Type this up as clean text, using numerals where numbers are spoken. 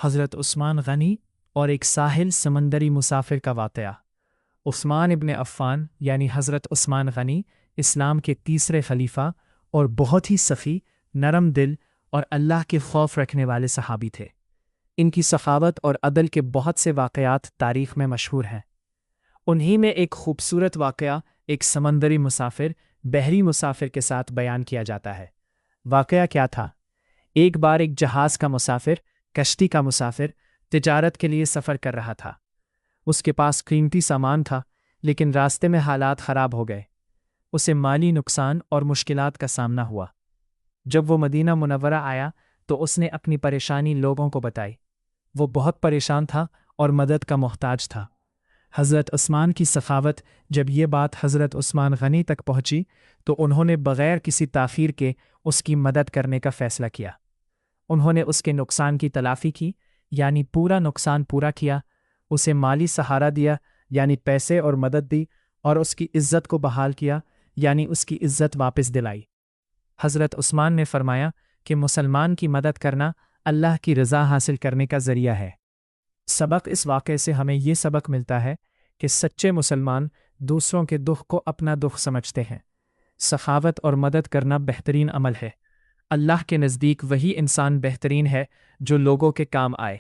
حضرت عثمان غنی اور ایک ساحل سمندری مسافر کا واقعہ۔ عثمان ابن عفان یعنی حضرت عثمان غنی اسلام کے تیسرے خلیفہ اور بہت ہی سخی، نرم دل اور اللہ کے خوف رکھنے والے صحابی تھے۔ ان کی سخاوت اور عدل کے بہت سے واقعات تاریخ میں مشہور ہیں۔ انہی میں ایک خوبصورت واقعہ ایک سمندری مسافر، بحری مسافر کے ساتھ بیان کیا جاتا ہے۔ واقعہ کیا تھا؟ ایک بار ایک جہاز کا مسافر، کشتی کا مسافر، تجارت کے لیے سفر کر رہا تھا۔ اس کے پاس قیمتی سامان تھا، لیکن راستے میں حالات خراب ہو گئے۔ اسے مالی نقصان اور مشکلات کا سامنا ہوا۔ جب وہ مدینہ منورہ آیا تو اس نے اپنی پریشانی لوگوں کو بتائی۔ وہ بہت پریشان تھا اور مدد کا محتاج تھا۔ حضرت عثمان کی سخاوت جب یہ بات حضرت عثمان غنی تک پہنچی تو انہوں نے بغیر کسی تاخیر کے اس کی مدد کرنے کا فیصلہ کیا۔ انہوں نے اس کے نقصان کی تلافی کی، یعنی پورا نقصان پورا کیا، اسے مالی سہارا دیا، یعنی پیسے اور مدد دی، اور اس کی عزت کو بحال کیا، یعنی اس کی عزت واپس دلائی۔ حضرت عثمان نے فرمایا کہ مسلمان کی مدد کرنا اللہ کی رضا حاصل کرنے کا ذریعہ ہے۔ سبق اس واقعے سے ہمیں یہ سبق ملتا ہے کہ سچے مسلمان دوسروں کے دکھ کو اپنا دکھ سمجھتے ہیں۔ سخاوت اور مدد کرنا بہترین عمل ہے۔ اللہ کے نزدیک وہی انسان بہترین ہے جو لوگوں کے کام آئے۔